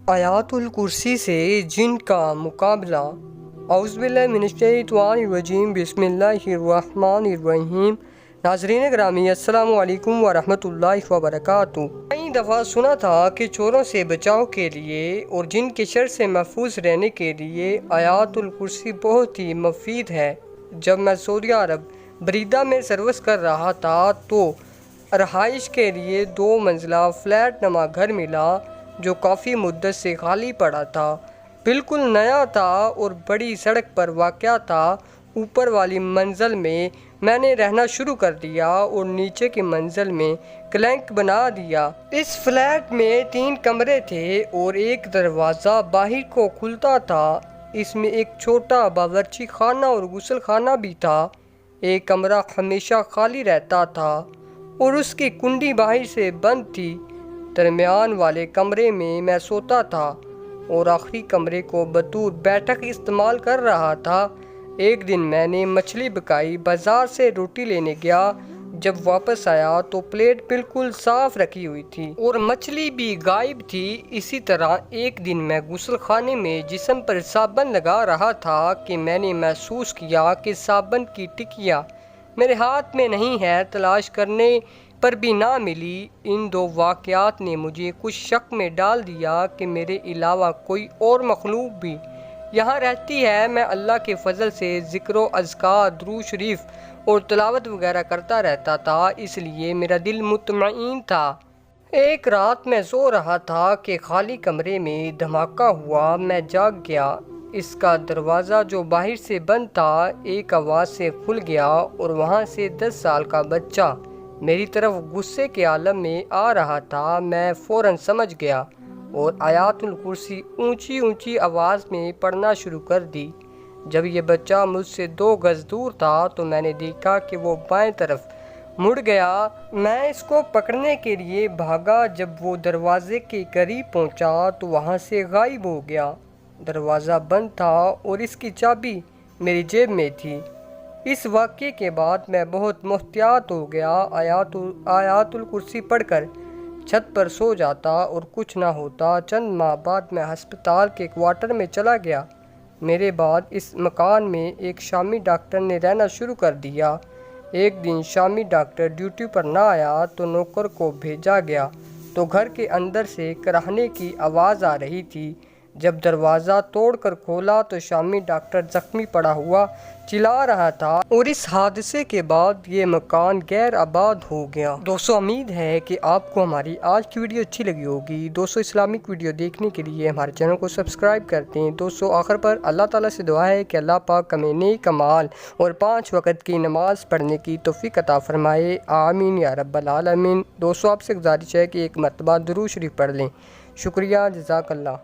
آیات الکرسی سے جن کا مقابلہ۔ اعوذ باللہ من الشیطان الرجیم، بسم اللہ الرحمن الرحیم۔ ناظرین گرامی، السلام علیکم ورحمۃ اللہ وبرکاتہ۔ کئی دفعہ سنا تھا کہ چوروں سے بچاؤ کے لیے اور جن کے شر سے محفوظ رہنے کے لیے آیات الکرسی بہت ہی مفید ہے۔ جب میں سعودی عرب بریدہ میں سروس کر رہا تھا تو رہائش کے لیے 2 منزلہ فلیٹ نما گھر ملا جو کافی مدت سے خالی پڑا تھا، بالکل نیا تھا اور بڑی سڑک پر واقع تھا۔ اوپر والی منزل میں نے رہنا شروع کر دیا اور نیچے کی منزل میں کلینک بنا دیا۔ اس فلیٹ میں 3 کمرے تھے اور ایک دروازہ باہر کو کھلتا تھا۔ اس میں ایک چھوٹا باورچی خانہ اور غسل خانہ بھی تھا۔ ایک کمرہ ہمیشہ خالی رہتا تھا اور اس کی کنڈی باہر سے بند تھی۔ درمیان والے کمرے میں سوتا تھا اور آخری کمرے کو بطور بیٹھک استعمال کر رہا تھا۔ ایک دن میں نے مچھلی پکائی، بازار سے روٹی لینے گیا۔ جب واپس آیا تو پلیٹ بالکل صاف رکھی ہوئی تھی اور مچھلی بھی غائب تھی۔ اسی طرح ایک دن میں غسل خانے میں جسم پر صابن لگا رہا تھا کہ میں نے محسوس کیا کہ صابن کی ٹکیا میرے ہاتھ میں نہیں ہے، تلاش کرنے پر بھی نہ ملی۔ ان 2 واقعات نے مجھے کچھ شک میں ڈال دیا کہ میرے علاوہ کوئی اور مخلوق بھی یہاں رہتی ہے۔ میں اللہ کے فضل سے ذکر و اذکار، درود شریف اور تلاوت وغیرہ کرتا رہتا تھا، اس لیے میرا دل مطمئن تھا۔ ایک رات میں سو رہا تھا کہ خالی کمرے میں دھماکہ ہوا۔ میں جاگ گیا۔ اس کا دروازہ جو باہر سے بند تھا ایک آواز سے کھل گیا اور وہاں سے 10 سال کا بچہ میری طرف غصے کے عالم میں آ رہا تھا۔ میں فوراً سمجھ گیا اور آیات الکرسی اونچی اونچی آواز میں پڑھنا شروع کر دی۔ جب یہ بچہ مجھ سے 2 گز دور تھا تو میں نے دیکھا کہ وہ بائیں طرف مڑ گیا۔ میں اس کو پکڑنے کے لیے بھاگا۔ جب وہ دروازے کے قریب پہنچا تو وہاں سے غائب ہو گیا۔ دروازہ بند تھا اور اس کی چابی میری جیب میں تھی۔ اس واقعے کے بعد میں بہت محتاط ہو گیا۔ آیات الکرسی پڑھ کر چھت پر سو جاتا اور کچھ نہ ہوتا۔ چند ماہ بعد میں ہسپتال کے کوارٹر میں چلا گیا۔ میرے بعد اس مکان میں ایک شامی ڈاکٹر نے رہنا شروع کر دیا۔ ایک دن شامی ڈاکٹر ڈیوٹی پر نہ آیا تو نوکر کو بھیجا گیا تو گھر کے اندر سے کراہنے کی آواز آ رہی تھی۔ جب دروازہ توڑ کر کھولا تو شامی ڈاکٹر زخمی پڑا ہوا چلا رہا تھا اور اس حادثے کے بعد یہ مکان غیر آباد ہو گیا۔ دوستو، امید ہے کہ آپ کو ہماری آج کی ویڈیو اچھی لگی ہوگی۔ دوستو، اسلامک ویڈیو دیکھنے کے لیے ہمارے چینل کو سبسکرائب کرتے ہیں۔ دوستو، آخر پر اللہ تعالیٰ سے دعا ہے کہ اللہ پاک ہمیں نیک اعمال اور 5 وقت کی نماز پڑھنے کی توفیق عطا فرمائے، آمین یا رب العالمین۔ دوستو، آپ سے گزارش ہے کہ ایک مرتبہ درود شریف پڑھ لیں۔ شکریہ، جزاک اللہ۔